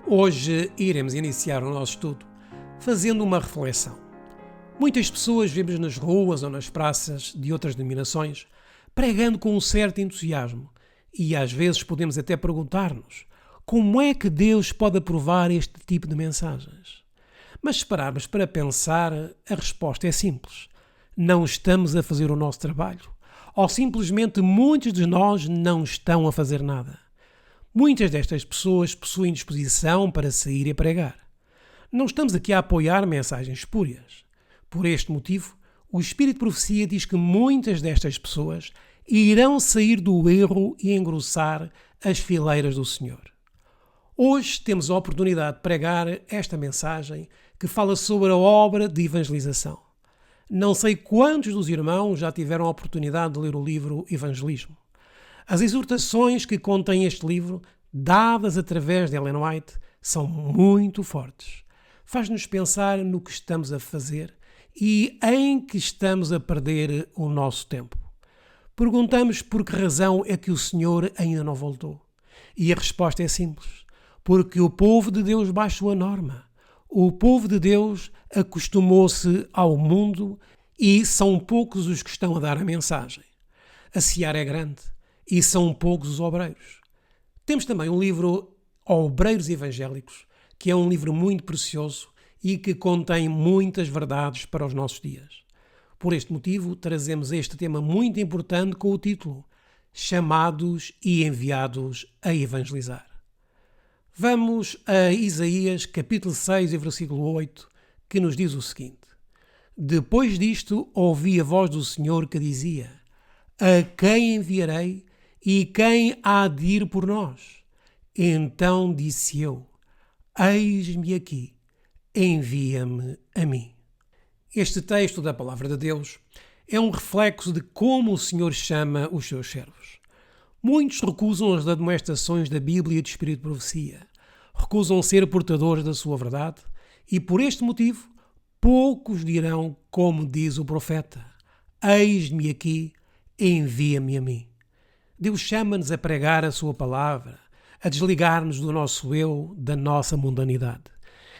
Hoje iremos iniciar o nosso estudo fazendo uma reflexão. Muitas pessoas vemos nas ruas ou nas praças de outras denominações pregando com um certo entusiasmo e às vezes podemos até perguntar-nos como é que Deus pode aprovar este tipo de mensagens. Mas se pararmos para pensar, a resposta é simples. Não estamos a fazer o nosso trabalho ou simplesmente muitos de nós não estão a fazer nada. Muitas destas pessoas possuem disposição para sair e pregar. Não estamos aqui a apoiar mensagens espúrias. Por este motivo, o Espírito de Profecia diz que muitas destas pessoas irão sair do erro e engrossar as fileiras do Senhor. Hoje temos a oportunidade de pregar esta mensagem que fala sobre a obra de evangelização. Não sei quantos dos irmãos já tiveram a oportunidade de ler o livro Evangelismo. As exortações que contém este livro, dadas através de Ellen White, são muito fortes. Faz-nos pensar no que estamos a fazer e em que estamos a perder o nosso tempo. Perguntamos por que razão é que o Senhor ainda não voltou. E a resposta é simples. Porque o povo de Deus baixou a norma. O povo de Deus acostumou-se ao mundo e são poucos os que estão a dar a mensagem. A seara é grande e são poucos os obreiros. Temos também um livro Obreiros Evangélicos, que é um livro muito precioso e que contém muitas verdades para os nossos dias. Por este motivo, trazemos este tema muito importante com o título Chamados e Enviados a Evangelizar. Vamos a Isaías, capítulo 6, versículo 8, que nos diz o seguinte: Depois disto, ouvi a voz do Senhor que dizia: A quem enviarei e quem há de ir por nós? Então disse eu: Eis-me aqui, envia-me a mim. Este texto da Palavra de Deus é um reflexo de como o Senhor chama os seus servos. Muitos recusam as admoestações da Bíblia e do Espírito de Profecia. Recusam ser portadores da sua verdade e, por este motivo, poucos dirão como diz o profeta: Eis-me aqui, envia-me a mim. Deus chama-nos a pregar a sua palavra, a desligar-nos do nosso eu, da nossa mundanidade.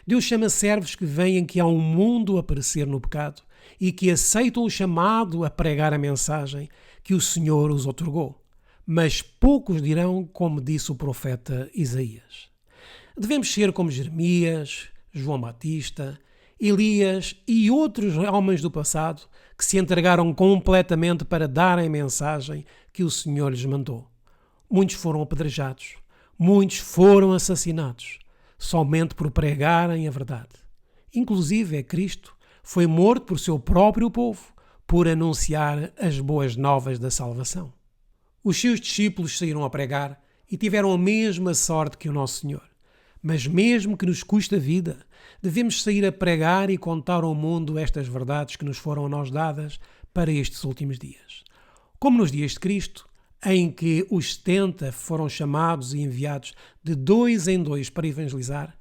Deus chama servos que veem que há um mundo a perecer no pecado e que aceitam o chamado a pregar a mensagem que o Senhor os outorgou. Mas poucos dirão como disse o profeta Isaías. Devemos ser como Jeremias, João Batista, Elias e outros homens do passado que se entregaram completamente para darem a mensagem que o Senhor lhes mandou. Muitos foram apedrejados, muitos foram assassinados, somente por pregarem a verdade. Inclusive, Cristo foi morto por seu próprio povo, por anunciar as boas novas da salvação. Os seus discípulos saíram a pregar e tiveram a mesma sorte que o nosso Senhor. Mas mesmo que nos custe a vida, devemos sair a pregar e contar ao mundo estas verdades que nos foram a nós dadas para estes últimos dias. Como nos dias de Cristo, em que os 70 foram chamados e enviados de 2 em 2 para evangelizar,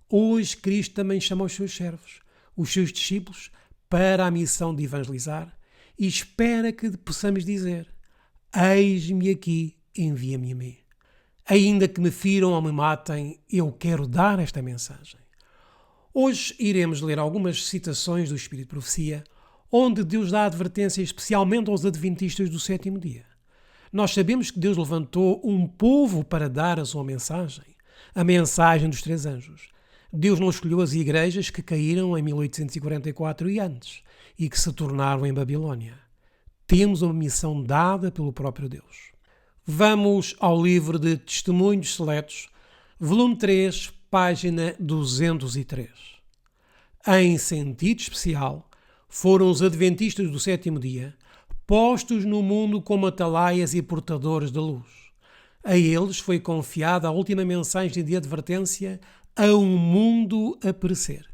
hoje Cristo também chama os seus servos, os seus discípulos, para a missão de evangelizar e espera que possamos dizer: Eis-me aqui, envia-me a mim. Ainda que me firam ou me matem, eu quero dar esta mensagem. Hoje iremos ler algumas citações do Espírito de Profecia, onde Deus dá advertência especialmente aos adventistas do sétimo dia. Nós sabemos que Deus levantou um povo para dar a sua mensagem, a mensagem dos 3 anjos. Deus não escolheu as igrejas que caíram em 1844 e antes, e que se tornaram em Babilônia. Temos uma missão dada pelo próprio Deus. Vamos ao livro de Testemunhos Seletos, volume 3, página 203. Em sentido especial, foram os adventistas do sétimo dia postos no mundo como atalaias e portadores da luz. A eles foi confiada a última mensagem de advertência a um mundo a perecer.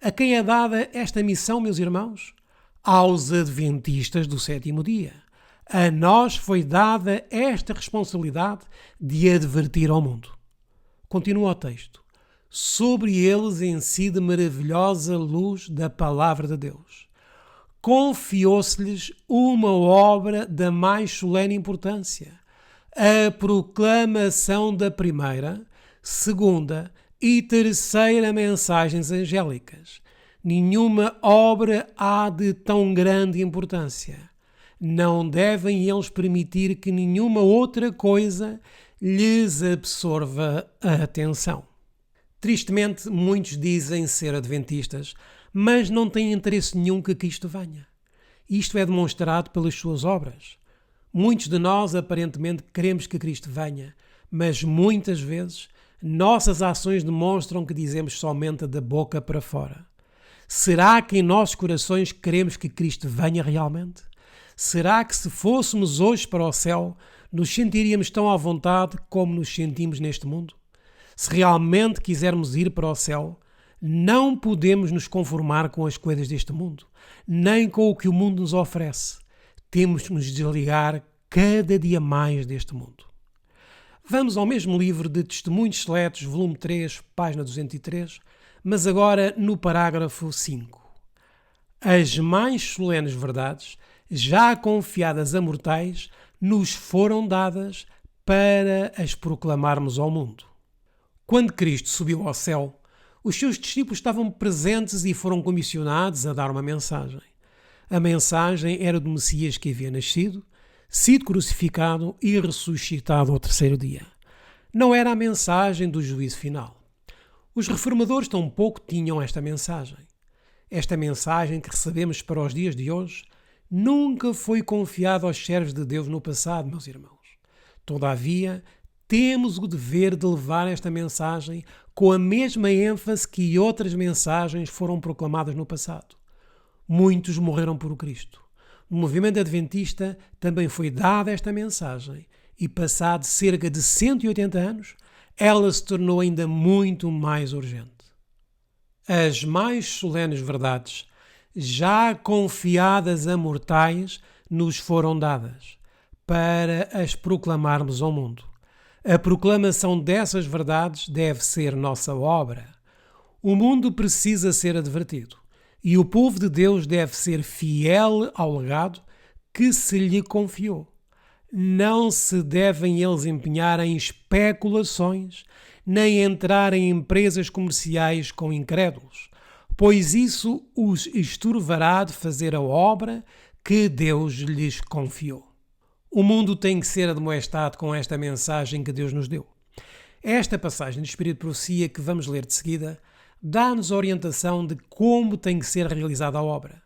A quem é dada esta missão, meus irmãos? Aos adventistas do sétimo dia. A nós foi dada esta responsabilidade de advertir ao mundo. Continua o texto. Sobre eles incide maravilhosa luz da palavra de Deus. Confiou-se-lhes uma obra da mais solene importância, a proclamação da primeira, segunda E terceira, mensagens angélicas. Nenhuma obra há de tão grande importância. Não devem eles permitir que nenhuma outra coisa lhes absorva a atenção. Tristemente, muitos dizem ser adventistas, mas não têm interesse nenhum que Cristo venha. Isto é demonstrado pelas suas obras. Muitos de nós aparentemente queremos que Cristo venha, mas muitas vezes nossas ações demonstram que dizemos somente da boca para fora. Será que em nossos corações queremos que Cristo venha realmente? Será que se fôssemos hoje para o céu, nos sentiríamos tão à vontade como nos sentimos neste mundo? Se realmente quisermos ir para o céu, não podemos nos conformar com as coisas deste mundo, nem com o que o mundo nos oferece. Temos que nos desligar cada dia mais deste mundo. Vamos ao mesmo livro de Testemunhos Seletos, volume 3, página 203, mas agora no parágrafo 5. As mais solenes verdades, já confiadas a mortais, nos foram dadas para as proclamarmos ao mundo. Quando Cristo subiu ao céu, os seus discípulos estavam presentes e foram comissionados a dar uma mensagem. A mensagem era do Messias que havia nascido, sido crucificado e ressuscitado ao terceiro dia. Não era a mensagem do juízo final. Os reformadores tampouco tinham esta mensagem. Esta mensagem que recebemos para os dias de hoje nunca foi confiada aos servos de Deus no passado, meus irmãos. Todavia, temos o dever de levar esta mensagem com a mesma ênfase que outras mensagens foram proclamadas no passado. Muitos morreram por Cristo. No movimento adventista também foi dada esta mensagem e, passado cerca de 180 anos, ela se tornou ainda muito mais urgente. As mais solenes verdades, já confiadas a mortais, nos foram dadas para as proclamarmos ao mundo. A proclamação dessas verdades deve ser nossa obra. O mundo precisa ser advertido e o povo de Deus deve ser fiel ao legado que se lhe confiou. Não se devem eles empenhar em especulações, nem entrar em empresas comerciais com incrédulos, pois isso os estorvará de fazer a obra que Deus lhes confiou. O mundo tem que ser admoestado com esta mensagem que Deus nos deu. Esta passagem do Espírito de Profecia que vamos ler de seguida dá-nos a orientação de como tem que ser realizada a obra.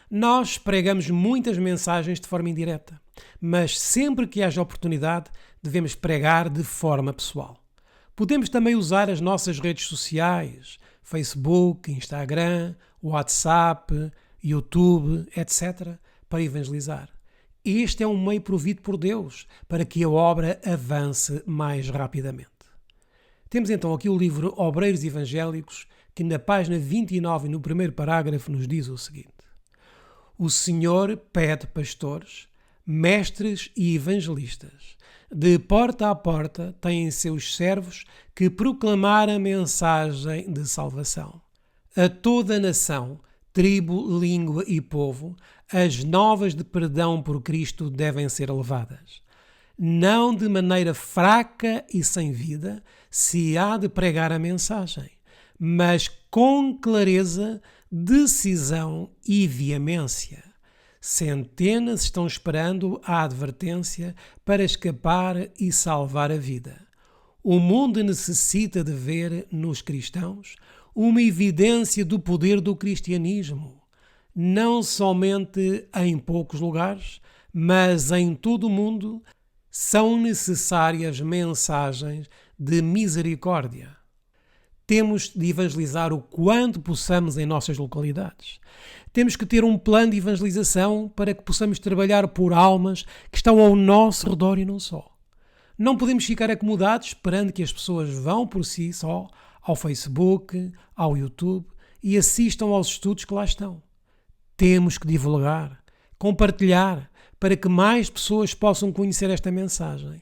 Nós pregamos muitas mensagens de forma indireta, mas sempre que haja oportunidade devemos pregar de forma pessoal. Podemos também usar as nossas redes sociais, Facebook, Instagram, WhatsApp, YouTube, etc., para evangelizar. Este é um meio provido por Deus para que a obra avance mais rapidamente. Temos então aqui o livro Obreiros Evangélicos, que na página 29, no primeiro parágrafo, nos diz o seguinte: O Senhor pede pastores, mestres e evangelistas. De porta a porta têm seus servos que proclamar a mensagem de salvação. A toda a nação, tribo, língua e povo, as novas de perdão por Cristo devem ser levadas. Não de maneira fraca e sem vida se há de pregar a mensagem, mas com clareza, decisão e veemência. Centenas estão esperando a advertência para escapar e salvar a vida. O mundo necessita de ver nos cristãos uma evidência do poder do cristianismo, não somente em poucos lugares, mas em todo o mundo. São necessárias mensagens de misericórdia. Temos de evangelizar o quanto possamos em nossas localidades. Temos que ter um plano de evangelização para que possamos trabalhar por almas que estão ao nosso redor e não só. Não podemos ficar acomodados esperando que as pessoas vão por si só ao Facebook, ao YouTube e assistam aos estudos que lá estão. Temos que divulgar, compartilhar, para que mais pessoas possam conhecer esta mensagem.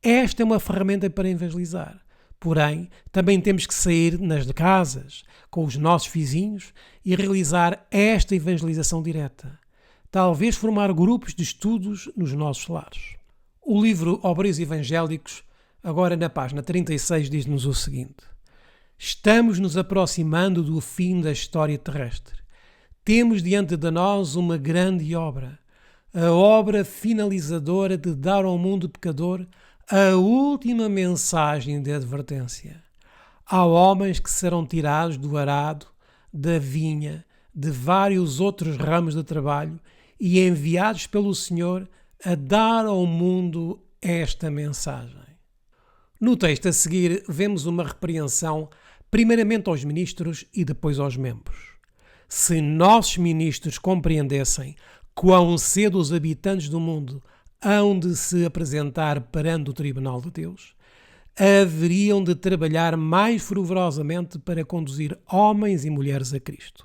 Esta é uma ferramenta para evangelizar. Porém, também temos que sair nas casas, com os nossos vizinhos e realizar esta evangelização direta. Talvez formar grupos de estudos nos nossos lares. O livro Obreiros Evangélicos, agora na página 36, diz-nos o seguinte: Estamos nos aproximando do fim da história terrestre. Temos diante de nós uma grande obra, a obra finalizadora de dar ao mundo pecador a última mensagem de advertência. Há homens que serão tirados do arado, da vinha, de vários outros ramos de trabalho e enviados pelo Senhor a dar ao mundo esta mensagem. No texto a seguir, vemos uma repreensão primeiramente aos ministros e depois aos membros. Se nossos ministros compreendessem quão cedo os habitantes do mundo hão de se apresentar perante o tribunal de Deus, haveriam de trabalhar mais fervorosamente para conduzir homens e mulheres a Cristo.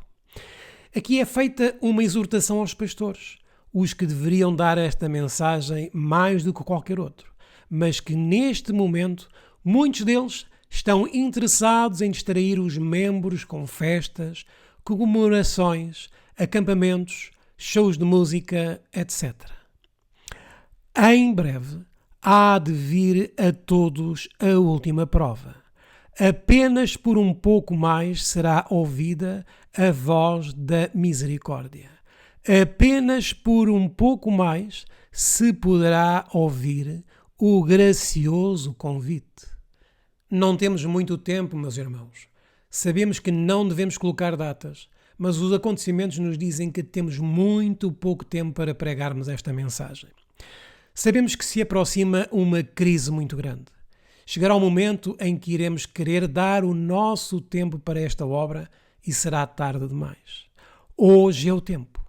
Aqui é feita uma exortação aos pastores, os que deveriam dar esta mensagem mais do que qualquer outro, mas que neste momento muitos deles estão interessados em distrair os membros com festas, comemorações, acampamentos, shows de música, etc. Em breve há de vir a todos a última prova. Apenas por um pouco mais será ouvida a voz da misericórdia. Apenas por um pouco mais se poderá ouvir o gracioso convite. Não temos muito tempo, meus irmãos. Sabemos que não devemos colocar datas, mas os acontecimentos nos dizem que temos muito pouco tempo para pregarmos esta mensagem. Sabemos que se aproxima uma crise muito grande. Chegará um momento em que iremos querer dar o nosso tempo para esta obra e será tarde demais. Hoje é o tempo.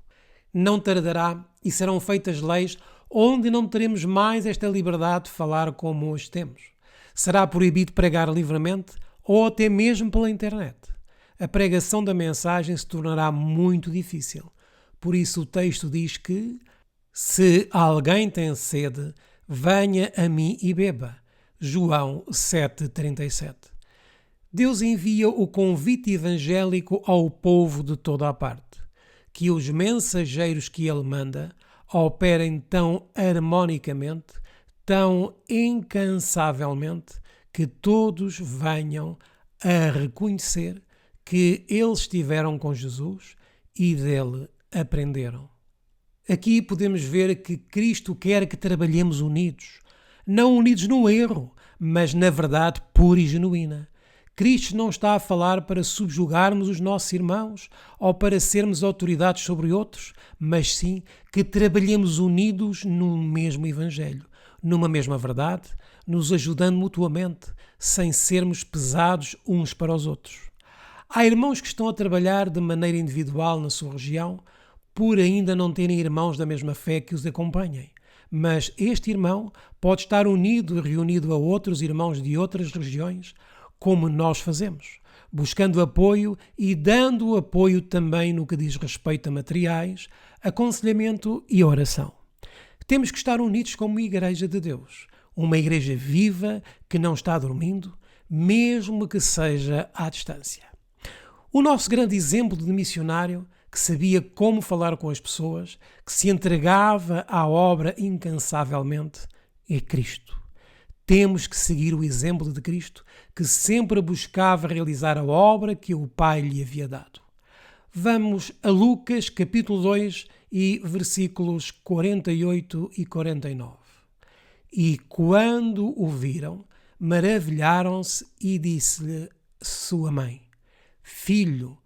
Não tardará e serão feitas leis onde não teremos mais esta liberdade de falar como hoje temos. Será proibido pregar livremente ou até mesmo pela internet. A pregação da mensagem se tornará muito difícil. Por isso o texto diz que se alguém tem sede, venha a mim e beba. João 7,37. Deus envia o convite evangélico ao povo de toda a parte. Que os mensageiros que ele manda operem tão harmonicamente, tão incansavelmente, que todos venham a reconhecer que eles estiveram com Jesus e dele aprenderam. Aqui podemos ver que Cristo quer que trabalhemos unidos, não unidos no erro, mas na verdade pura e genuína. Cristo não está a falar para subjugarmos os nossos irmãos ou para sermos autoridades sobre outros, mas sim que trabalhemos unidos num mesmo Evangelho, numa mesma verdade, nos ajudando mutuamente, sem sermos pesados uns para os outros. Há irmãos que estão a trabalhar de maneira individual na sua região, por ainda não terem irmãos da mesma fé que os acompanhem. Mas este irmão pode estar unido e reunido a outros irmãos de outras regiões, como nós fazemos, buscando apoio e dando apoio também no que diz respeito a materiais, aconselhamento e oração. Temos que estar unidos como Igreja de Deus, uma igreja viva que não está dormindo, mesmo que seja à distância. O nosso grande exemplo de missionário, que sabia como falar com as pessoas, que se entregava à obra incansavelmente, é Cristo. Temos que seguir o exemplo de Cristo, que sempre buscava realizar a obra que o Pai lhe havia dado. Vamos a Lucas, capítulo 2, e versículos 48 e 49. E quando o viram, maravilharam-se e disse-lhe sua mãe: Filho,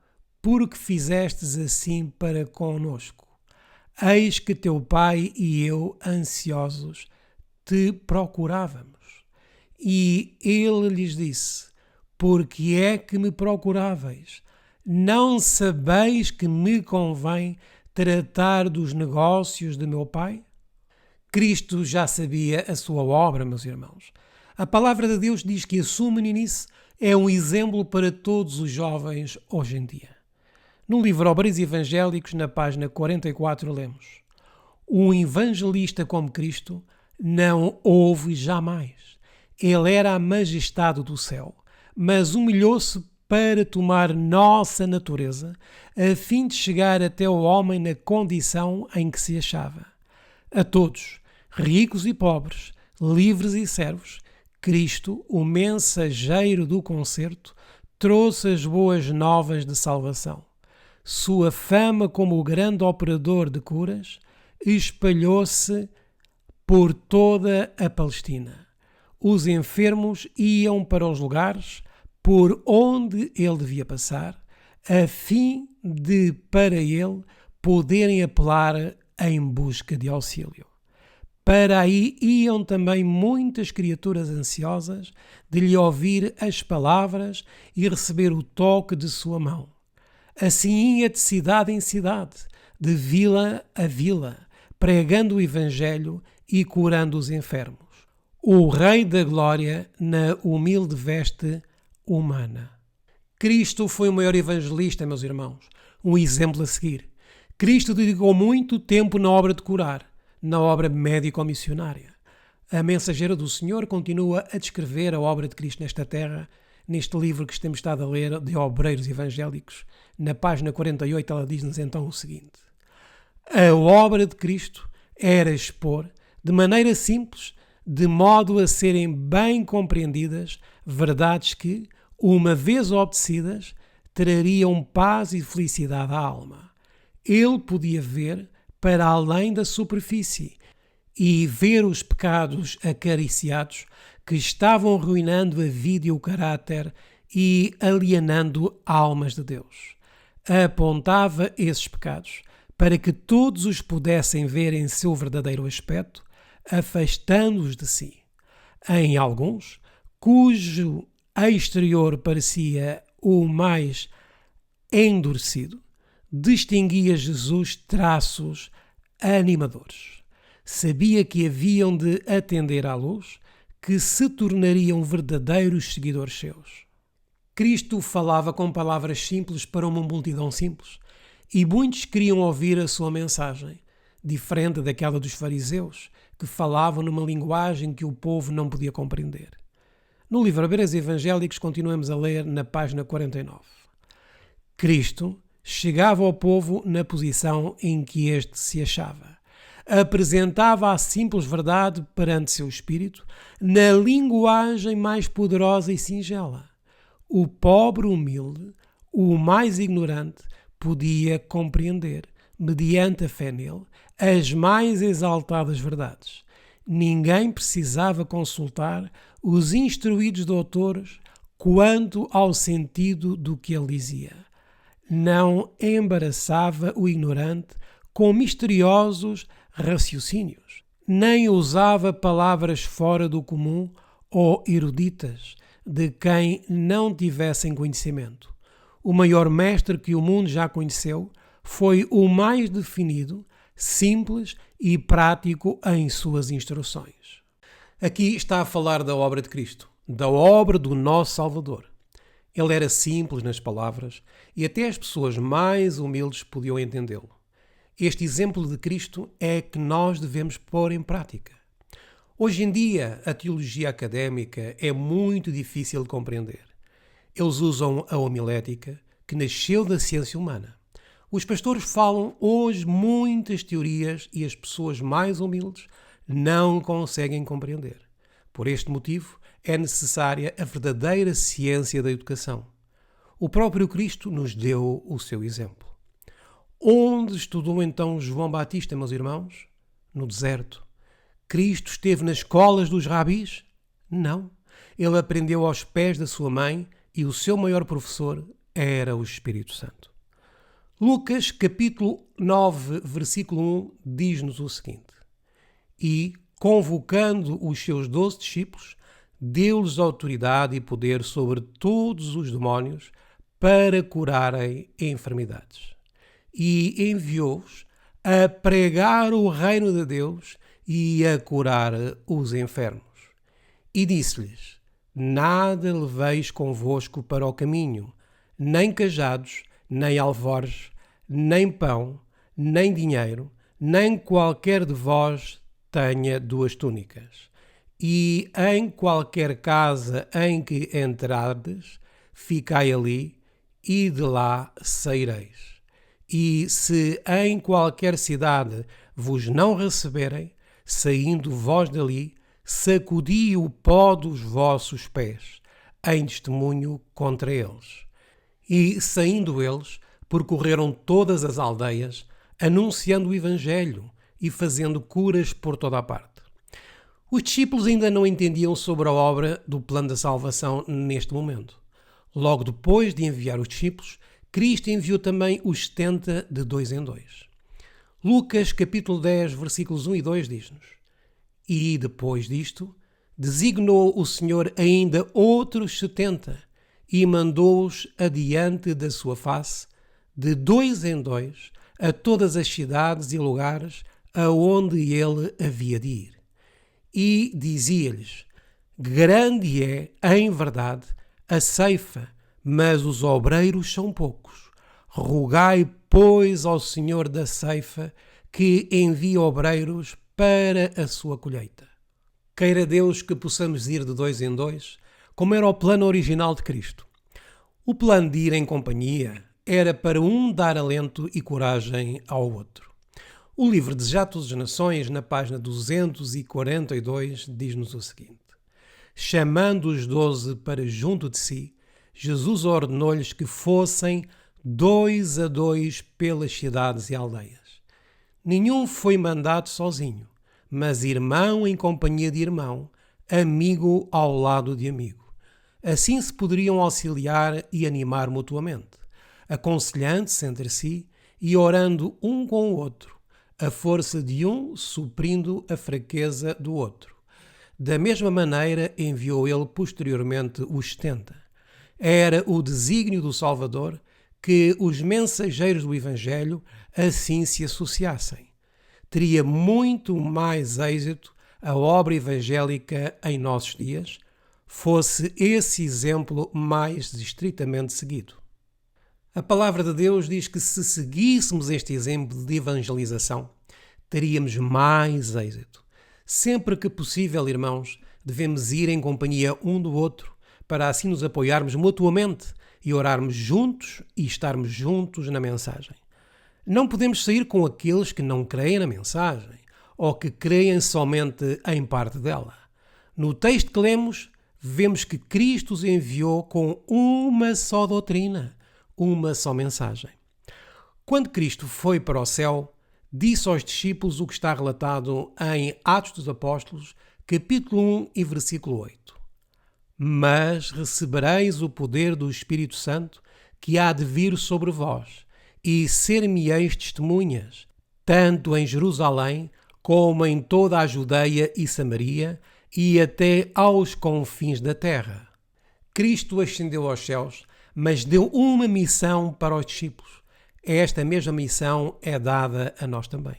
por que fizestes assim para conosco? Eis que teu pai e eu, ansiosos, te procurávamos. E ele lhes disse: Por que é que me procuráveis? Não sabeis que me convém tratar dos negócios de meu pai? Cristo já sabia a sua obra, meus irmãos. A palavra de Deus diz que a sua meninice é um exemplo para todos os jovens hoje em dia. No livro Obreiros Evangélicos, na página 44, lemos: Um evangelista como Cristo não houve jamais. Ele era a majestade do céu, mas humilhou-se para tomar nossa natureza, a fim de chegar até o homem na condição em que se achava. A todos, ricos e pobres, livres e servos, Cristo, o mensageiro do concerto, trouxe as boas novas de salvação. Sua fama como o grande operador de curas espalhou-se por toda a Palestina. Os enfermos iam para os lugares por onde ele devia passar, a fim de, para ele, poderem apelar em busca de auxílio. Para aí iam também muitas criaturas ansiosas de lhe ouvir as palavras e receber o toque de sua mão. Assim ia de cidade em cidade, de vila a vila, pregando o Evangelho e curando os enfermos. O Rei da Glória na humilde veste humana. Cristo foi o maior evangelista, meus irmãos, um exemplo a seguir. Cristo dedicou muito tempo na obra de curar, na obra médico-missionária. A Mensageira do Senhor continua a descrever a obra de Cristo nesta terra, neste livro que temos estado a ler de Obreiros Evangélicos. Na página 48 ela diz-nos então o seguinte: a obra de Cristo era expor, de maneira simples, de modo a serem bem compreendidas, verdades que, uma vez obedecidas, trariam paz e felicidade à alma. Ele podia ver para além da superfície e ver os pecados acariciados que estavam arruinando a vida e o caráter e alienando almas de Deus. Apontava esses pecados para que todos os pudessem ver em seu verdadeiro aspecto, afastando-os de si. Em alguns, cujo exterior parecia o mais endurecido, distinguia Jesus traços animadores. Sabia que haviam de atender à luz, que se tornariam verdadeiros seguidores seus. Cristo falava com palavras simples para uma multidão simples, e muitos queriam ouvir a sua mensagem, diferente daquela dos fariseus, que falavam numa linguagem que o povo não podia compreender. No livro Obreiros Evangélicos continuamos a ler na página 49. Cristo chegava ao povo na posição em que este se achava. Apresentava a simples verdade perante seu espírito na linguagem mais poderosa e singela. O pobre humilde, o mais ignorante, podia compreender, mediante a fé nele, as mais exaltadas verdades. Ninguém precisava consultar os instruídos doutores quanto ao sentido do que ele dizia. Não embaraçava o ignorante com misteriosos raciocínios, nem usava palavras fora do comum ou eruditas de quem não tivessem conhecimento. O maior mestre que o mundo já conheceu foi o mais definido, simples e prático em suas instruções. Aqui está a falar da obra de Cristo, da obra do nosso Salvador. Ele era simples nas palavras e até as pessoas mais humildes podiam entendê-lo. Este exemplo de Cristo é que nós devemos pôr em prática. Hoje em dia, a teologia académica é muito difícil de compreender. Eles usam a homilética, que nasceu da ciência humana. Os pastores falam hoje muitas teorias e as pessoas mais humildes não conseguem compreender. Por este motivo, é necessária a verdadeira ciência da educação. O próprio Cristo nos deu o seu exemplo. Onde estudou então João Batista, meus irmãos? No deserto. Cristo esteve nas escolas dos rabis? Não. Ele aprendeu aos pés da sua mãe e o seu maior professor era o Espírito Santo. Lucas, capítulo 9, versículo 1, diz-nos o seguinte: E, convocando os seus 12 discípulos, deu-lhes autoridade e poder sobre todos os demónios para curarem enfermidades. E enviou-os a pregar o reino de Deus e a curar os enfermos. E disse-lhes: Nada leveis convosco para o caminho, nem cajados, nem alforjes, nem pão, nem dinheiro, nem qualquer de vós tenha 2 túnicas. E em qualquer casa em que entrardes, ficai ali, e de lá saireis. E se em qualquer cidade vos não receberem, saindo vós dali, sacudi o pó dos vossos pés, em testemunho contra eles. E, saindo eles, percorreram todas as aldeias, anunciando o Evangelho e fazendo curas por toda a parte. Os discípulos ainda não entendiam sobre a obra do plano da salvação neste momento. Logo depois de enviar os discípulos, Cristo enviou também os 70 de 2 em 2. Lucas capítulo 10, versículos 1 e 2 diz-nos: E depois disto, designou o Senhor ainda outros 70 e mandou-os adiante da sua face, de 2 em 2, a todas as cidades e lugares aonde ele havia de ir. E dizia-lhes: Grande é, em verdade, a ceifa, mas os obreiros são poucos. Rogai, pois, ao Senhor da ceifa que envie obreiros para a sua colheita. Queira Deus que possamos ir de 2 em 2, como era o plano original de Cristo. O plano de ir em companhia era para um dar alento e coragem ao outro. O livro Desejados das Nações, na página 242, diz-nos o seguinte: Chamando os 12 para junto de si, Jesus ordenou-lhes que fossem 2 a 2 pelas cidades e aldeias. Nenhum foi mandado sozinho, mas irmão em companhia de irmão, amigo ao lado de amigo. Assim se poderiam auxiliar e animar mutuamente, aconselhando-se entre si e orando um com o outro, a força de um suprindo a fraqueza do outro. Da mesma maneira enviou ele posteriormente os 70. Era o desígnio do Salvador que os mensageiros do Evangelho assim se associassem. Teria muito mais êxito a obra evangélica em nossos dias, fosse esse exemplo mais estritamente seguido. A palavra de Deus diz que se seguíssemos este exemplo de evangelização, teríamos mais êxito. Sempre que possível, irmãos, devemos ir em companhia um do outro, para assim nos apoiarmos mutuamente e orarmos juntos e estarmos juntos na mensagem. Não podemos sair com aqueles que não creem na mensagem ou que creem somente em parte dela. No texto que lemos, vemos que Cristo os enviou com uma só doutrina, uma só mensagem. Quando Cristo foi para o céu, disse aos discípulos o que está relatado em Atos dos Apóstolos, capítulo 1 e versículo 8. Mas recebereis o poder do Espírito Santo que há de vir sobre vós, e ser-me-eis testemunhas, tanto em Jerusalém como em toda a Judeia e Samaria, e até aos confins da terra. Cristo ascendeu aos céus, mas deu uma missão para os discípulos. Esta mesma missão é dada a nós também.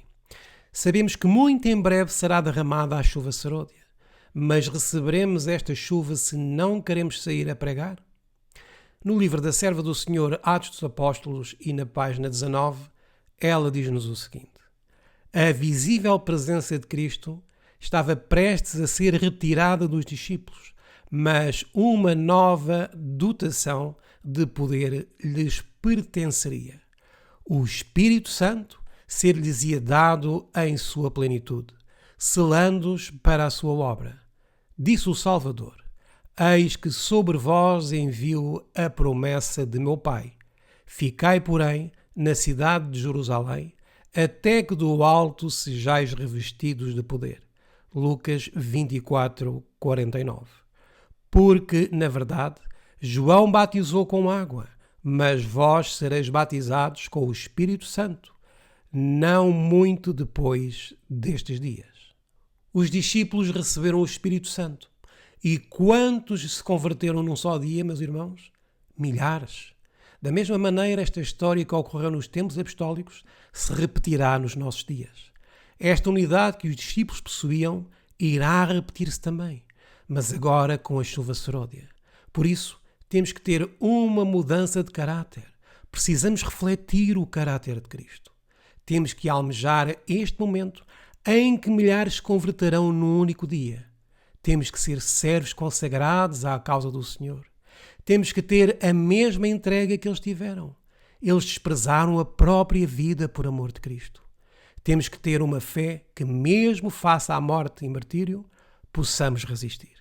Sabemos que muito em breve será derramada a chuva serôdia, mas receberemos esta chuva se não queremos sair a pregar? No livro da Serva do Senhor, Atos dos Apóstolos, e na página 19, ela diz-nos o seguinte: A visível presença de Cristo estava prestes a ser retirada dos discípulos, mas uma nova dotação de poder lhes pertenceria. O Espírito Santo ser-lhes-ia dado em sua plenitude, selando-os para a sua obra. Disse o Salvador: Eis que sobre vós envio a promessa de meu Pai. Ficai, porém, na cidade de Jerusalém, até que do alto sejais revestidos de poder. Lucas 24, 49. Porque, na verdade, João batizou com água, mas vós sereis batizados com o Espírito Santo, não muito depois destes dias. Os discípulos receberam o Espírito Santo. E quantos se converteram num só dia, meus irmãos? Milhares. Da mesma maneira, esta história que ocorreu nos tempos apostólicos se repetirá nos nossos dias. Esta unidade que os discípulos possuíam irá repetir-se também, mas agora com a chuva serôdia. Por isso, temos que ter uma mudança de caráter. Precisamos refletir o caráter de Cristo. Temos que almejar este momento em que milhares se converterão num único dia. Temos que ser servos consagrados à causa do Senhor. Temos que ter a mesma entrega que eles tiveram. Eles desprezaram a própria vida por amor de Cristo. Temos que ter uma fé que, mesmo face à morte e martírio, possamos resistir.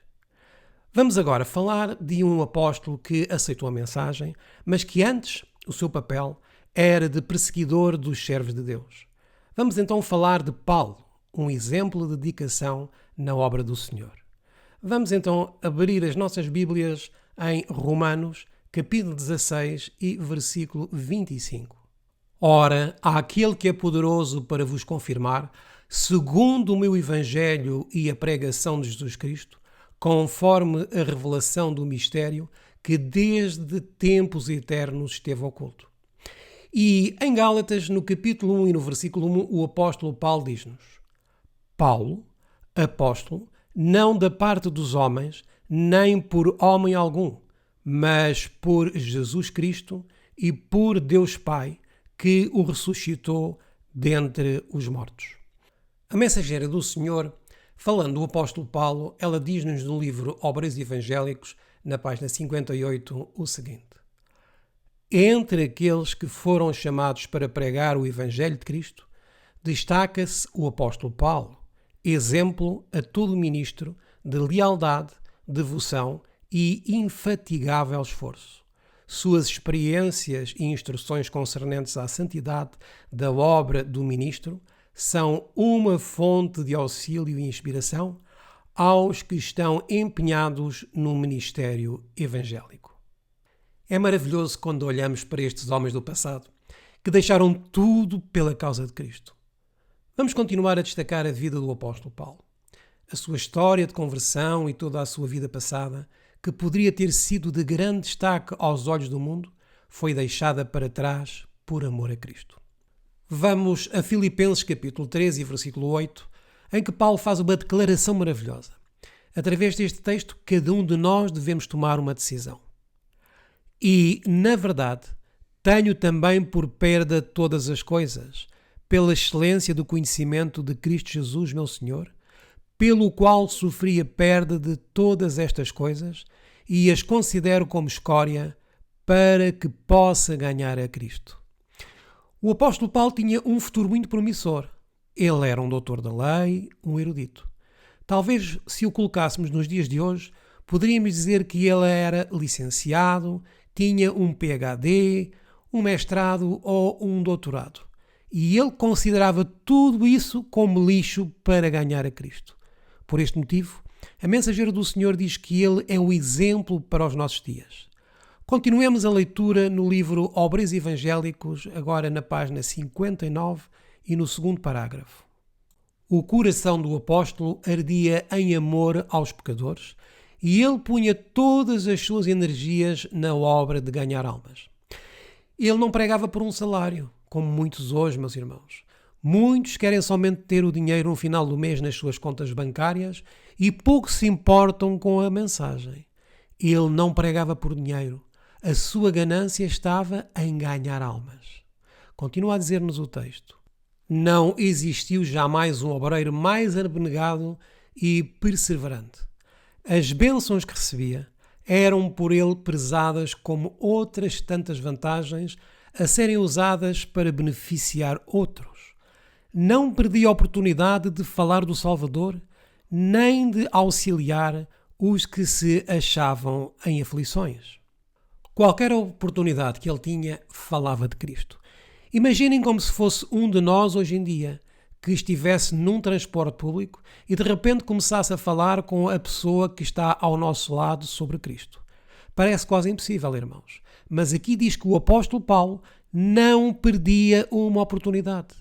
Vamos agora falar de um apóstolo que aceitou a mensagem, mas que antes o seu papel era de perseguidor dos servos de Deus. Vamos então falar de Paulo, um exemplo de dedicação na obra do Senhor. Vamos então abrir as nossas Bíblias em Romanos, capítulo 16 e versículo 25. Ora, há aquele que é poderoso para vos confirmar, segundo o meu Evangelho e a pregação de Jesus Cristo, conforme a revelação do mistério que desde tempos eternos esteve oculto. E em Gálatas, no capítulo 1 e no versículo 1, o apóstolo Paulo diz-nos: Paulo, apóstolo, não da parte dos homens, nem por homem algum, mas por Jesus Cristo e por Deus Pai, que o ressuscitou dentre os mortos. A mensageira do Senhor, falando do apóstolo Paulo, ela diz-nos no livro Obras Evangélicos, na página 58, o seguinte: Entre aqueles que foram chamados para pregar o Evangelho de Cristo, destaca-se o apóstolo Paulo, exemplo a todo ministro de lealdade, devoção e infatigável esforço. Suas experiências e instruções concernentes à santidade da obra do ministro são uma fonte de auxílio e inspiração aos que estão empenhados no ministério evangélico. É maravilhoso quando olhamos para estes homens do passado que deixaram tudo pela causa de Cristo. Vamos continuar a destacar a vida do apóstolo Paulo. A sua história de conversão e toda a sua vida passada, que poderia ter sido de grande destaque aos olhos do mundo, foi deixada para trás por amor a Cristo. Vamos a Filipenses capítulo 13 e versículo 8, em que Paulo faz uma declaração maravilhosa. Através deste texto, cada um de nós devemos tomar uma decisão. E, na verdade, tenho também por perda todas as coisas, pela excelência do conhecimento de Cristo Jesus, meu Senhor, pelo qual sofri a perda de todas estas coisas e as considero como escória para que possa ganhar a Cristo. O apóstolo Paulo tinha um futuro muito promissor. Ele era um doutor da lei, um erudito. Talvez, se o colocássemos nos dias de hoje, poderíamos dizer que ele era licenciado, tinha um PhD, um mestrado ou um doutorado. E ele considerava tudo isso como lixo para ganhar a Cristo. Por este motivo, a mensageira do Senhor diz que ele é o exemplo para os nossos dias. Continuemos a leitura no livro Obras Evangélicos, agora na página 59 e no segundo parágrafo. O coração do apóstolo ardia em amor aos pecadores e ele punha todas as suas energias na obra de ganhar almas. Ele não pregava por um salário, como muitos hoje, meus irmãos. Muitos querem somente ter o dinheiro no final do mês nas suas contas bancárias e pouco se importam com a mensagem. Ele não pregava por dinheiro. A sua ganância estava em ganhar almas. Continua a dizer-nos o texto: Não existiu jamais um obreiro mais abnegado e perseverante. As bênçãos que recebia eram por ele prezadas como outras tantas vantagens a serem usadas para beneficiar outros. Não perdia a oportunidade de falar do Salvador, nem de auxiliar os que se achavam em aflições. Qualquer oportunidade que ele tinha, falava de Cristo. Imaginem como se fosse um de nós hoje em dia, que estivesse num transporte público e de repente começasse a falar com a pessoa que está ao nosso lado sobre Cristo. Parece quase impossível, irmãos. Mas aqui diz que o apóstolo Paulo não perdia uma oportunidade.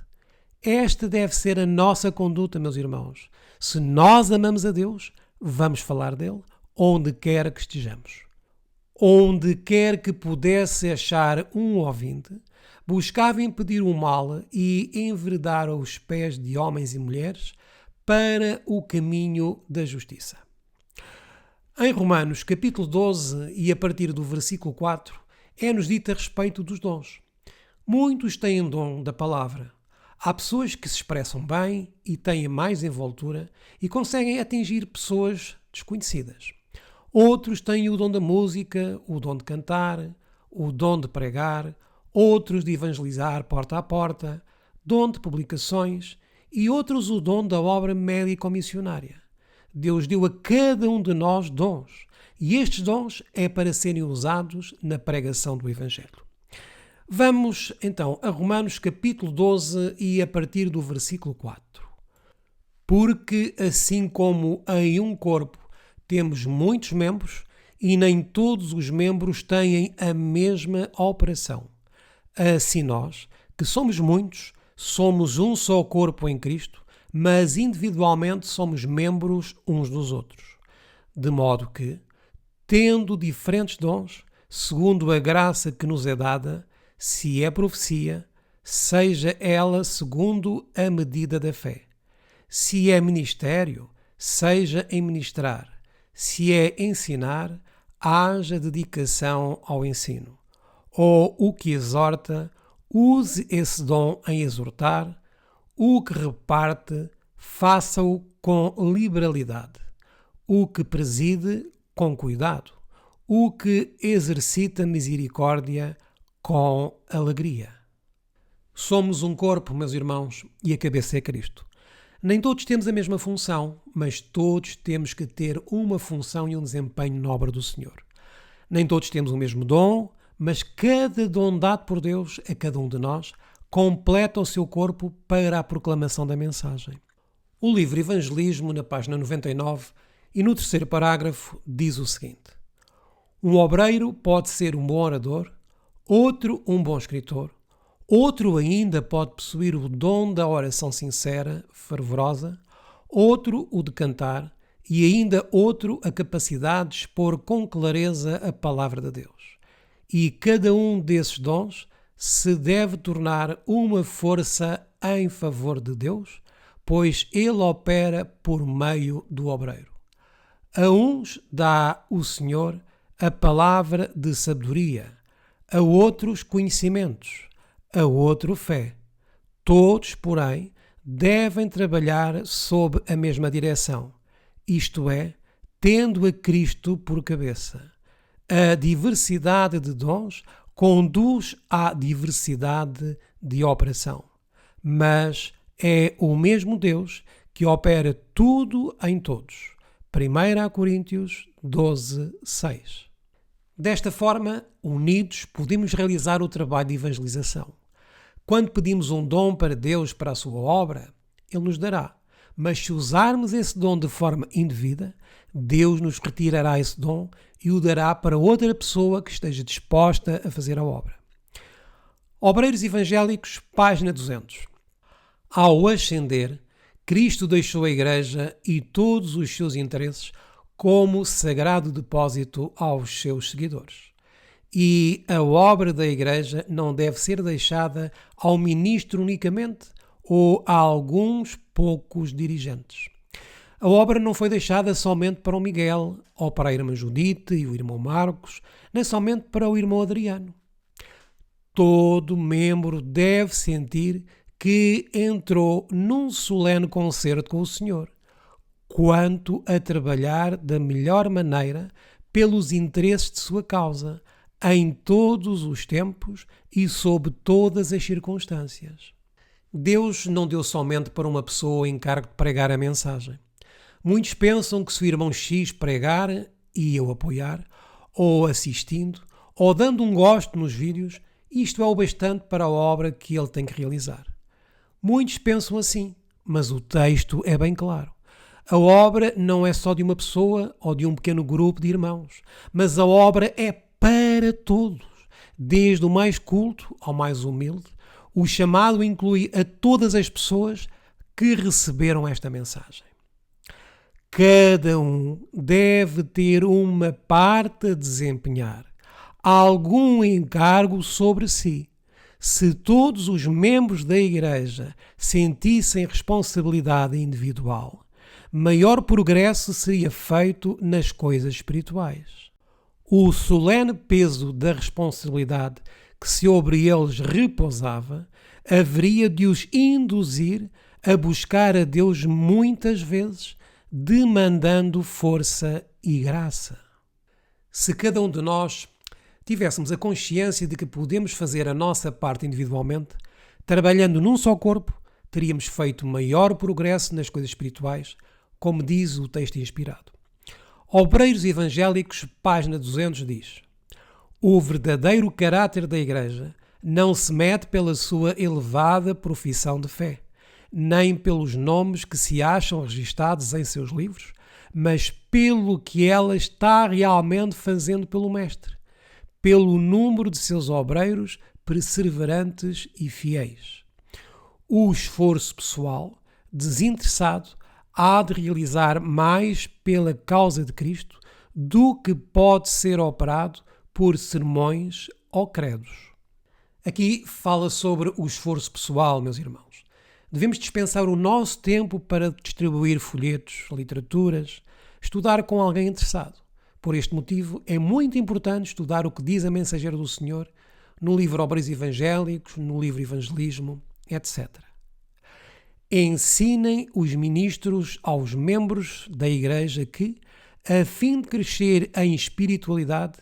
Esta deve ser a nossa conduta, meus irmãos. Se nós amamos a Deus, vamos falar dele onde quer que estejamos. Onde quer que pudesse achar um ouvinte, buscava impedir o mal e enveredar os pés de homens e mulheres para o caminho da justiça. Em Romanos, capítulo 12, e a partir do versículo 4, é-nos dito a respeito dos dons. Muitos têm dom da palavra. Há pessoas que se expressam bem e têm mais envoltura e conseguem atingir pessoas desconhecidas. Outros têm o dom da música, o dom de cantar, o dom de pregar, outros de evangelizar porta a porta, dom de publicações e outros o dom da obra médico-missionária. Deus deu a cada um de nós dons e estes dons é para serem usados na pregação do Evangelho. Vamos então a Romanos capítulo 12 e a partir do versículo 4. Porque assim como em um corpo temos muitos membros e nem todos os membros têm a mesma operação, assim nós, que somos muitos, somos um só corpo em Cristo, mas individualmente somos membros uns dos outros. De modo que, tendo diferentes dons, segundo a graça que nos é dada, se é profecia, seja ela segundo a medida da fé. Se é ministério, seja em ministrar. Se é ensinar, haja dedicação ao ensino. Ou o que exorta, use esse dom em exortar. O que reparte, faça-o com liberalidade. O que preside, com cuidado. O que exercita misericórdia, com alegria. Somos um corpo, meus irmãos, e a cabeça é Cristo. Nem todos temos a mesma função, mas todos temos que ter uma função e um desempenho nobre do Senhor. Nem todos temos o mesmo dom, mas cada dom dado por Deus a cada um de nós completa o seu corpo para a proclamação da mensagem. O livro Evangelismo, na página 99, e no terceiro parágrafo, diz o seguinte: um obreiro pode ser um bom orador, outro um bom escritor, outro ainda pode possuir o dom da oração sincera, fervorosa, outro o de cantar e ainda outro a capacidade de expor com clareza a palavra de Deus. E cada um desses dons se deve tornar uma força em favor de Deus, pois ele opera por meio do obreiro. A uns dá o Senhor a palavra de sabedoria, a outros conhecimentos, a outro fé. Todos, porém, devem trabalhar sob a mesma direção, isto é, tendo a Cristo por cabeça. A diversidade de dons conduz à diversidade de operação, mas é o mesmo Deus que opera tudo em todos. 1 Coríntios 12, 6. Desta forma, unidos, podemos realizar o trabalho de evangelização. Quando pedimos um dom para Deus para a sua obra, Ele nos dará. Mas se usarmos esse dom de forma indevida, Deus nos retirará esse dom e o dará para outra pessoa que esteja disposta a fazer a obra. Obreiros Evangélicos, página 200. Ao ascender, Cristo deixou a Igreja e todos os seus interesses como sagrado depósito aos seus seguidores. E a obra da Igreja não deve ser deixada ao ministro unicamente ou a alguns poucos dirigentes. A obra não foi deixada somente para o Miguel, ou para a irmã Judite e o irmão Marcos, nem somente para o irmão Adriano. Todo membro deve sentir que entrou num solene concerto com o Senhor, quanto a trabalhar da melhor maneira pelos interesses de sua causa, em todos os tempos e sob todas as circunstâncias. Deus não deu somente para uma pessoa o encargo de pregar a mensagem. Muitos pensam que se o irmão X pregar e eu apoiar, ou assistindo, ou dando um gosto nos vídeos, isto é o bastante para a obra que ele tem que realizar. Muitos pensam assim, mas o texto é bem claro. A obra não é só de uma pessoa ou de um pequeno grupo de irmãos, mas a obra é para todos, desde o mais culto ao mais humilde. O chamado inclui a todas as pessoas que receberam esta mensagem. Cada um deve ter uma parte a desempenhar, algum encargo sobre si. Se todos os membros da Igreja sentissem responsabilidade individual, maior progresso seria feito nas coisas espirituais. O solene peso da responsabilidade que sobre eles repousava haveria de os induzir a buscar a Deus muitas vezes, demandando força e graça. Se cada um de nós tivéssemos a consciência de que podemos fazer a nossa parte individualmente, trabalhando num só corpo, teríamos feito maior progresso nas coisas espirituais, como diz o texto inspirado. Obreiros Evangélicos, página 200, diz: o verdadeiro caráter da Igreja não se mede pela sua elevada profissão de fé, nem pelos nomes que se acham registados em seus livros, mas pelo que ela está realmente fazendo pelo Mestre, pelo número de seus obreiros perseverantes e fiéis. O esforço pessoal, desinteressado, há de realizar mais pela causa de Cristo do que pode ser operado por sermões ou credos. Aqui fala sobre o esforço pessoal, meus irmãos. Devemos dispensar o nosso tempo para distribuir folhetos, literaturas, estudar com alguém interessado. Por este motivo, é muito importante estudar o que diz a Mensageira do Senhor no livro Obreiros Evangélicos, no livro Evangelismo, etc. Ensinem os ministros aos membros da Igreja que, a fim de crescer em espiritualidade,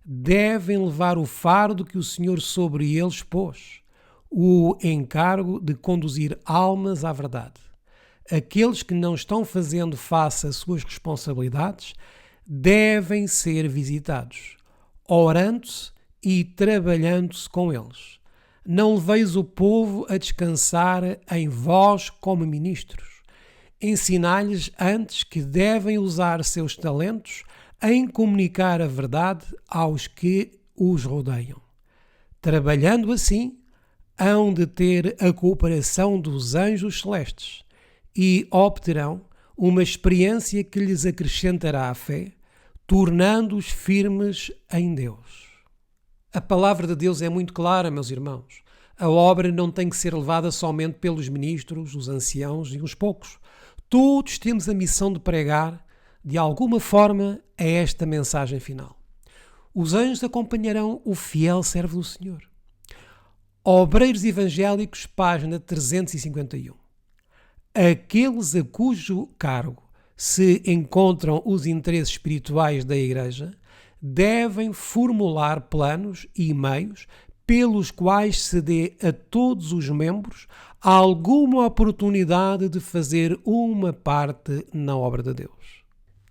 devem levar o fardo que o Senhor sobre eles pôs, o encargo de conduzir almas à verdade. Aqueles que não estão fazendo face às suas responsabilidades devem ser visitados, orando-se e trabalhando-se com eles. Não leveis o povo a descansar em vós como ministros. Ensinai-lhes antes que devem usar seus talentos em comunicar a verdade aos que os rodeiam. Trabalhando assim, hão de ter a cooperação dos anjos celestes e obterão uma experiência que lhes acrescentará a fé, tornando-os firmes em Deus. A palavra de Deus é muito clara, meus irmãos. A obra não tem que ser levada somente pelos ministros, os anciãos e os poucos. Todos temos a missão de pregar, de alguma forma, a esta mensagem final. Os anjos acompanharão o fiel servo do Senhor. Obreiros Evangélicos, página 351. Aqueles a cujo cargo se encontram os interesses espirituais da Igreja devem formular planos e meios pelos quais se dê a todos os membros alguma oportunidade de fazer uma parte na obra de Deus.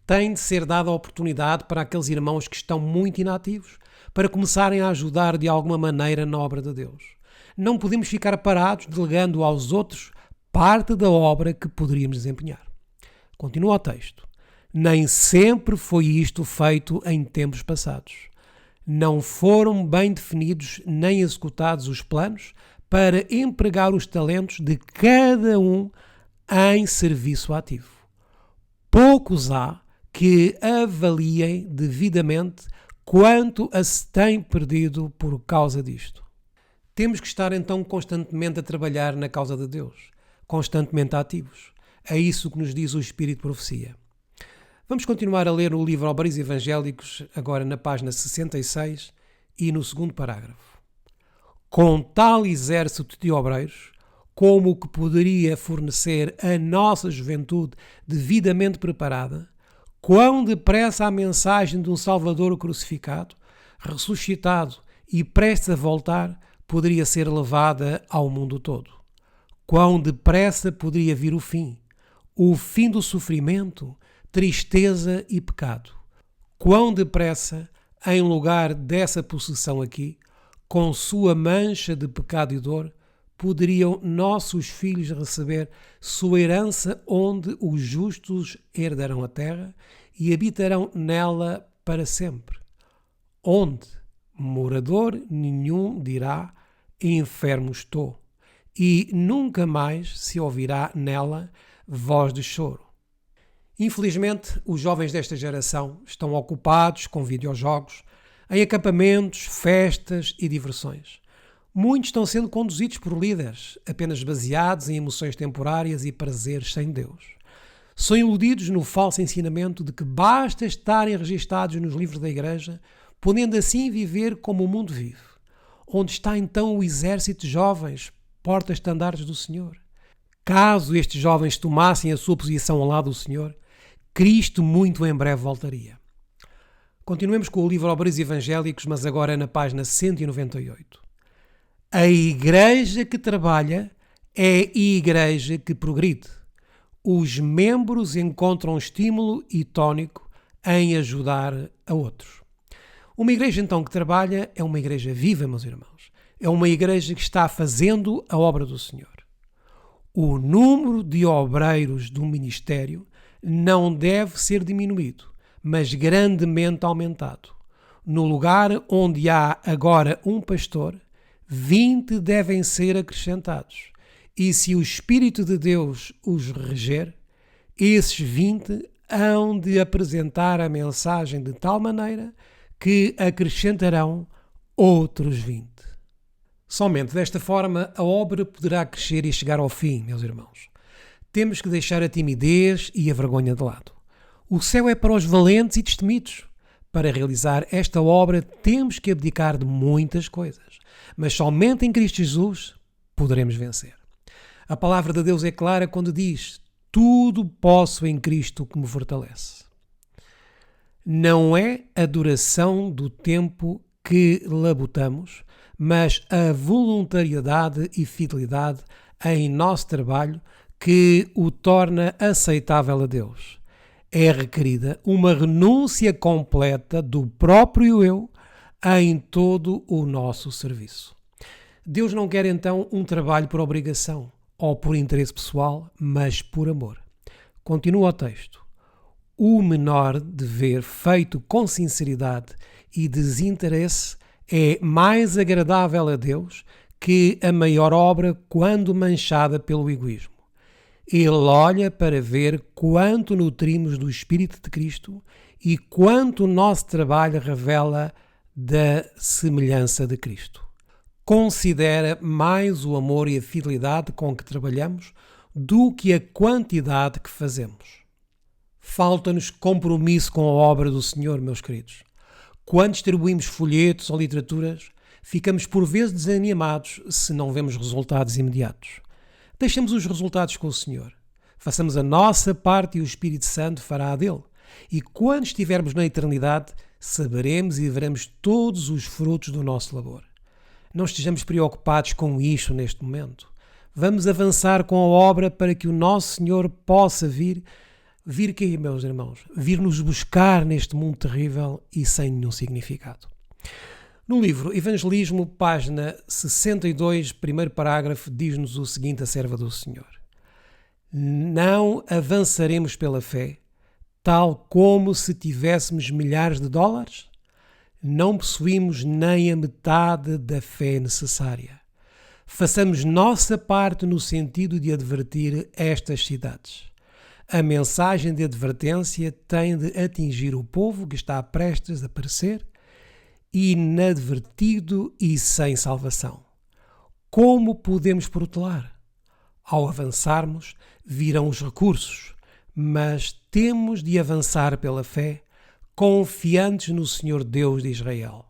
Tem de ser dada a oportunidade para aqueles irmãos que estão muito inativos para começarem a ajudar de alguma maneira na obra de Deus. Não podemos ficar parados delegando aos outros parte da obra que poderíamos desempenhar. Continua o texto. Nem sempre foi isto feito em tempos passados. Não foram bem definidos nem executados os planos para empregar os talentos de cada um em serviço ativo. Poucos há que avaliem devidamente quanto a se tem perdido por causa disto. Temos que estar então constantemente a trabalhar na causa de Deus, constantemente ativos. É isso que nos diz o Espírito de Profecia. Vamos continuar a ler o livro Obreiros Evangélicos, agora na página 66 e no segundo parágrafo. Com tal exército de obreiros, como o que poderia fornecer a nossa juventude devidamente preparada, quão depressa a mensagem de um Salvador crucificado, ressuscitado e prestes a voltar, poderia ser levada ao mundo todo. Quão depressa poderia vir o fim do sofrimento, tristeza e pecado. Quão depressa, em lugar dessa possessão aqui, com sua mancha de pecado e dor, poderiam nossos filhos receber sua herança, onde os justos herdarão a terra e habitarão nela para sempre. Onde morador nenhum dirá, enfermo estou, e nunca mais se ouvirá nela voz de choro. Infelizmente, os jovens desta geração estão ocupados com videojogos, em acampamentos, festas e diversões. Muitos estão sendo conduzidos por líderes apenas baseados em emoções temporárias e prazeres sem Deus. São iludidos no falso ensinamento de que basta estarem registados nos livros da Igreja, podendo assim viver como o mundo vive. Onde está então o exército de jovens, porta-estandartes do Senhor? Caso estes jovens tomassem a sua posição ao lado do Senhor, Cristo muito em breve voltaria. Continuemos com o livro Obreiros Evangélicos, mas agora na página 198. A igreja que trabalha é a igreja que progride. Os membros encontram estímulo e tónico em ajudar a outros. Uma igreja então que trabalha é uma igreja viva, meus irmãos. É uma igreja que está fazendo a obra do Senhor. O número de obreiros do ministério não deve ser diminuído, mas grandemente aumentado. No lugar onde há agora um pastor, 20 devem ser acrescentados. E se o Espírito de Deus os reger, esses 20 hão de apresentar a mensagem de tal maneira que acrescentarão outros 20. Somente desta forma a obra poderá crescer e chegar ao fim, meus irmãos. Temos que deixar a timidez e a vergonha de lado. O céu é para os valentes e destemidos. Para realizar esta obra temos que abdicar de muitas coisas, mas somente em Cristo Jesus poderemos vencer. A palavra de Deus é clara quando diz: tudo posso em Cristo que me fortalece. Não é a duração do tempo que labutamos, mas a voluntariedade e fidelidade em nosso trabalho que o torna aceitável a Deus. É requerida uma renúncia completa do próprio eu em todo o nosso serviço. Deus não quer então um trabalho por obrigação ou por interesse pessoal, mas por amor. Continua o texto. O menor dever feito com sinceridade e desinteresse é mais agradável a Deus que a maior obra quando manchada pelo egoísmo. Ele olha para ver quanto nutrimos do Espírito de Cristo e quanto o nosso trabalho revela da semelhança de Cristo. Considera mais o amor e a fidelidade com que trabalhamos do que a quantidade que fazemos. Falta-nos compromisso com a obra do Senhor, meus queridos. Quando distribuímos folhetos ou literaturas, ficamos por vezes desanimados se não vemos resultados imediatos. Deixemos os resultados com o Senhor. Façamos a nossa parte e o Espírito Santo fará a dele. E quando estivermos na eternidade, saberemos e veremos todos os frutos do nosso labor. Não estejamos preocupados com isto neste momento. Vamos avançar com a obra para que o nosso Senhor possa vir que, meus irmãos, vir nos buscar neste mundo terrível e sem nenhum significado. No livro Evangelismo, página 62, primeiro parágrafo, diz-nos o seguinte a serva do Senhor: não avançaremos pela fé, tal como se tivéssemos milhares de dólares? Não possuímos nem a metade da fé necessária. Façamos nossa parte no sentido de advertir estas cidades. A mensagem de advertência tem de atingir o povo que está prestes a perecer, inadvertido e sem salvação. Como podemos protelar? Ao avançarmos, virão os recursos, mas temos de avançar pela fé, confiantes no Senhor Deus de Israel.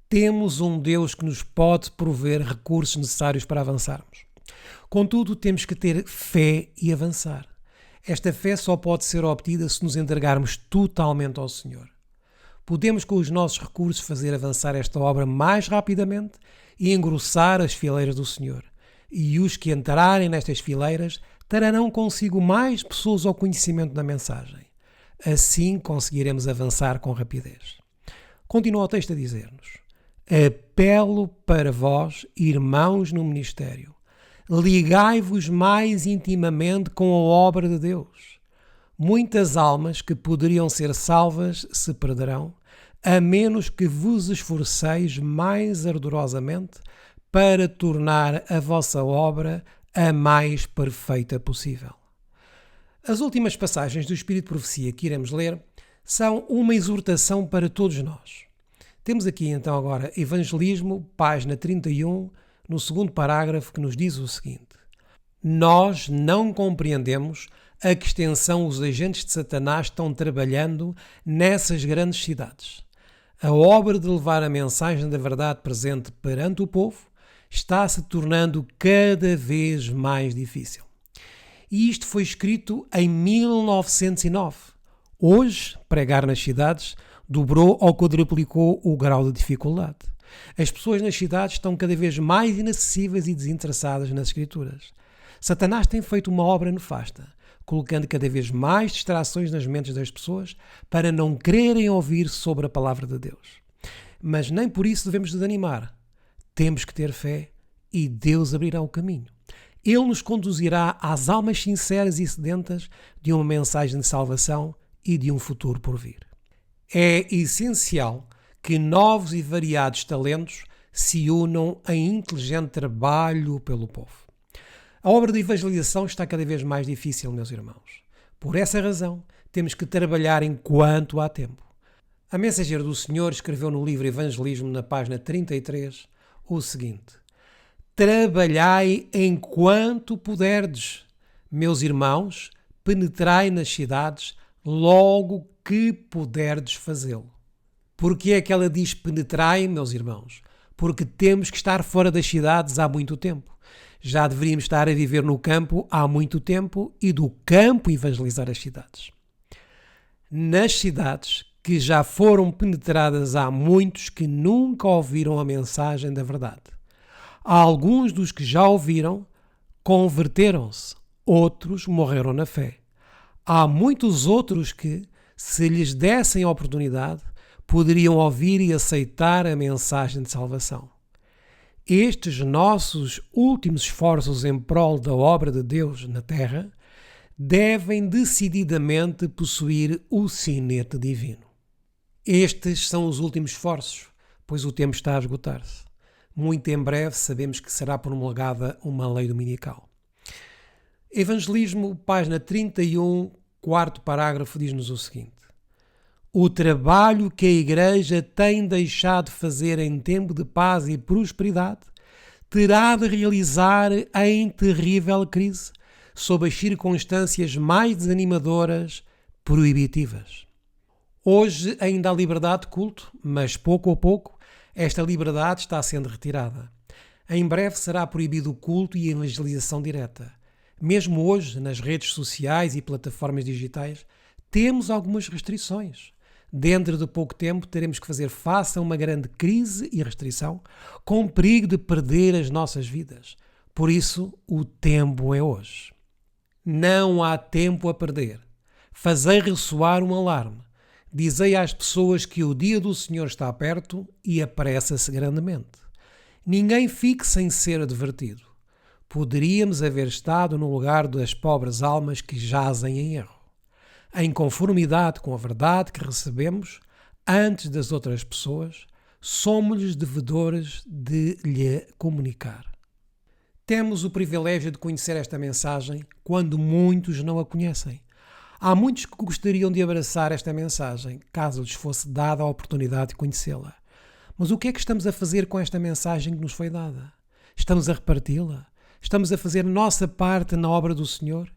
Temos um Deus que nos pode prover recursos necessários para avançarmos. Contudo, temos que ter fé e avançar. Esta fé só pode ser obtida se nos entregarmos totalmente ao Senhor. Podemos, com os nossos recursos, fazer avançar esta obra mais rapidamente e engrossar as fileiras do Senhor. E os que entrarem nestas fileiras trarão consigo mais pessoas ao conhecimento da mensagem. Assim conseguiremos avançar com rapidez. Continua o texto a dizer-nos: apelo para vós, irmãos no ministério, ligai-vos mais intimamente com a obra de Deus. Muitas almas que poderiam ser salvas se perderão, a menos que vos esforceis mais ardorosamente para tornar a vossa obra a mais perfeita possível. As últimas passagens do Espírito de Profecia que iremos ler são uma exortação para todos nós. Temos aqui então agora Evangelismo, página 31, no segundo parágrafo, que nos diz o seguinte: nós não compreendemos a que extensão os agentes de Satanás estão trabalhando nessas grandes cidades. A obra de levar a mensagem da verdade presente perante o povo está se tornando cada vez mais difícil. E isto foi escrito em 1909. Hoje, pregar nas cidades dobrou ou quadruplicou o grau de dificuldade. As pessoas nas cidades estão cada vez mais inacessíveis e desinteressadas nas Escrituras. Satanás tem feito uma obra nefasta. colocando cada vez mais distrações nas mentes das pessoas para não quererem ouvir sobre a palavra de Deus. Mas nem por isso devemos desanimar. Temos que ter fé e Deus abrirá o caminho. Ele nos conduzirá às almas sinceras e sedentas de uma mensagem de salvação e de um futuro por vir. É essencial que novos e variados talentos se unam em inteligente trabalho pelo povo. A obra de evangelização está cada vez mais difícil, meus irmãos. Por essa razão, temos que trabalhar enquanto há tempo. A Mensageira do Senhor escreveu no livro Evangelismo, na página 33, o seguinte: trabalhai enquanto puderdes, meus irmãos, penetrai nas cidades logo que puderdes fazê-lo. Porque é que ela diz penetrai, meus irmãos? Porque temos que estar fora das cidades há muito tempo. Já deveríamos estar a viver no campo há muito tempo e do campo evangelizar as cidades. Nas cidades que já foram penetradas há muitos que nunca ouviram a mensagem da verdade. Alguns dos que já ouviram converteram-se, outros morreram na fé. Há muitos outros que, se lhes dessem a oportunidade, poderiam ouvir e aceitar a mensagem de salvação. Estes nossos últimos esforços em prol da obra de Deus na terra devem decididamente possuir o sinete divino. Estes são os últimos esforços, pois o tempo está a esgotar-se. Muito em breve sabemos que será promulgada uma lei dominical. Evangelismo, página 31, quarto parágrafo, diz-nos o seguinte: o trabalho que a Igreja tem deixado de fazer em tempo de paz e prosperidade terá de realizar em terrível crise, sob as circunstâncias mais desanimadoras, proibitivas. Hoje ainda há liberdade de culto, mas pouco a pouco esta liberdade está sendo retirada. Em breve será proibido o culto e a evangelização direta. Mesmo hoje, nas redes sociais e plataformas digitais, temos algumas restrições. Dentro de pouco tempo teremos que fazer face a uma grande crise e restrição, com perigo de perder as nossas vidas. Por isso, o tempo é hoje. Não há tempo a perder. Fazei ressoar um alarme. Dizei às pessoas que o dia do Senhor está perto e apressa-se grandemente. Ninguém fique sem ser advertido. Poderíamos haver estado no lugar das pobres almas que jazem em erro, em conformidade com a verdade que recebemos antes das outras pessoas, somos-lhes devedores de lhe comunicar. Temos o privilégio de conhecer esta mensagem quando muitos não a conhecem. Há muitos que gostariam de abraçar esta mensagem, caso lhes fosse dada a oportunidade de conhecê-la. Mas o que é que estamos a fazer com esta mensagem que nos foi dada? Estamos a reparti-la? Estamos a fazer nossa parte na obra do Senhor?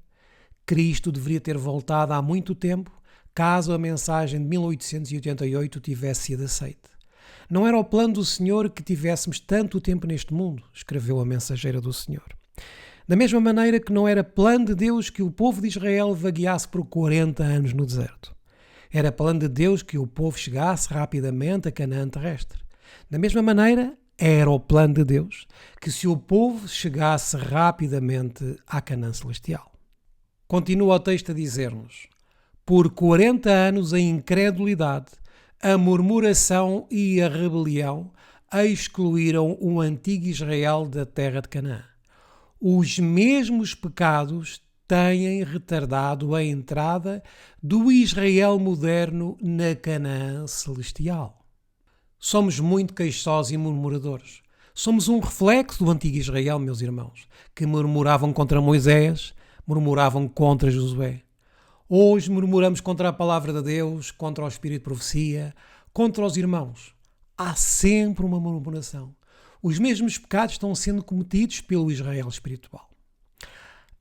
Cristo deveria ter voltado há muito tempo, caso a mensagem de 1888 tivesse sido aceita. Não era o plano do Senhor que tivéssemos tanto tempo neste mundo, escreveu a Mensageira do Senhor. Da mesma maneira que não era plano de Deus que o povo de Israel vagueasse por 40 anos no deserto. Era plano de Deus que o povo chegasse rapidamente a Canaã terrestre. Da mesma maneira, era o plano de Deus que se o povo chegasse rapidamente à Canaã celestial. Continua o texto a dizer-nos: por 40 anos a incredulidade, a murmuração e a rebelião excluíram o antigo Israel da terra de Canaã. Os mesmos pecados têm retardado a entrada do Israel moderno na Canaã celestial. Somos muito queixosos e murmuradores. Somos um reflexo do antigo Israel, meus irmãos, que murmuravam contra Moisés, murmuravam contra Josué. Hoje murmuramos contra a palavra de Deus, contra o espírito de profecia, contra os irmãos. Há sempre uma murmuração. Os mesmos pecados estão sendo cometidos pelo Israel espiritual.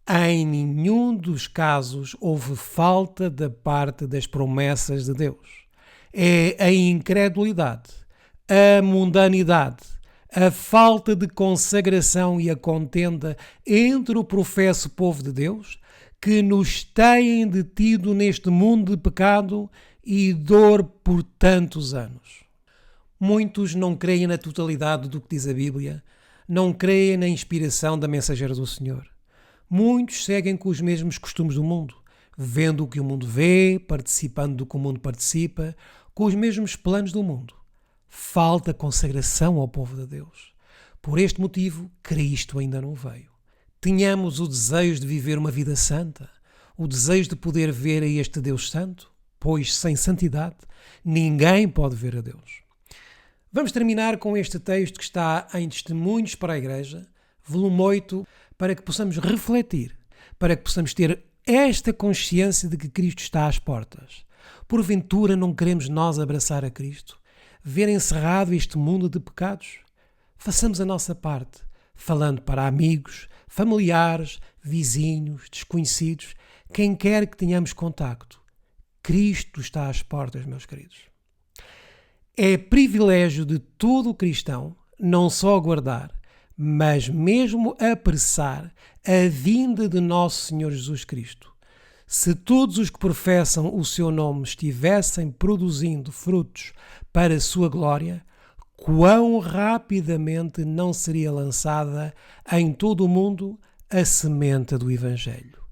Em nenhum dos casos houve falta da parte das promessas de Deus. É a incredulidade, a mundanidade, a falta de consagração e a contenda entre o professo povo de Deus que nos têm detido neste mundo de pecado e dor por tantos anos. Muitos não creem na totalidade do que diz a Bíblia, não creem na inspiração da Mensageira do Senhor. Muitos seguem com os mesmos costumes do mundo, vendo o que o mundo vê, participando do que o mundo participa, com os mesmos planos do mundo. Falta consagração ao povo de Deus. Por este motivo, Cristo ainda não veio. Tenhamos o desejo de viver uma vida santa, o desejo de poder ver a este Deus Santo, pois sem santidade ninguém pode ver a Deus. Vamos terminar com este texto que está em Testemunhos para a Igreja, volume 8, para que possamos refletir, para que possamos ter esta consciência de que Cristo está às portas. Porventura não queremos nós abraçar a Cristo, ver encerrado este mundo de pecados? Façamos a nossa parte, falando para amigos, familiares, vizinhos, desconhecidos, quem quer que tenhamos contacto. Cristo está às portas, meus queridos. É privilégio de todo cristão não só aguardar, mas mesmo apressar a vinda de nosso Senhor Jesus Cristo. Se todos os que professam o seu nome estivessem produzindo frutos para a sua glória, quão rapidamente não seria lançada em todo o mundo a semente do Evangelho.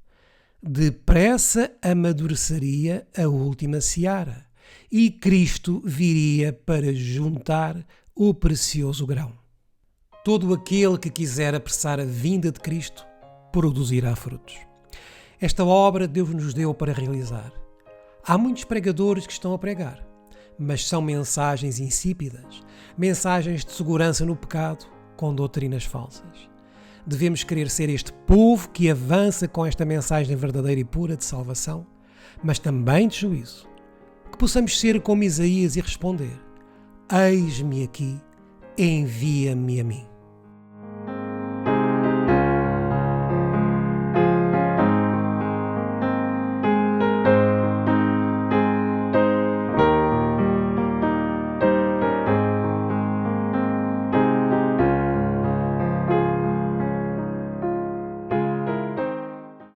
Depressa amadureceria a última seara e Cristo viria para juntar o precioso grão. Todo aquele que quiser apressar a vinda de Cristo produzirá frutos. Esta obra Deus nos deu para realizar. Há muitos pregadores que estão a pregar, mas são mensagens insípidas, mensagens de segurança no pecado, com doutrinas falsas. Devemos querer ser este povo que avança com esta mensagem verdadeira e pura de salvação, mas também de juízo. Que possamos ser como Isaías e responder: eis-me aqui, envia-me a mim.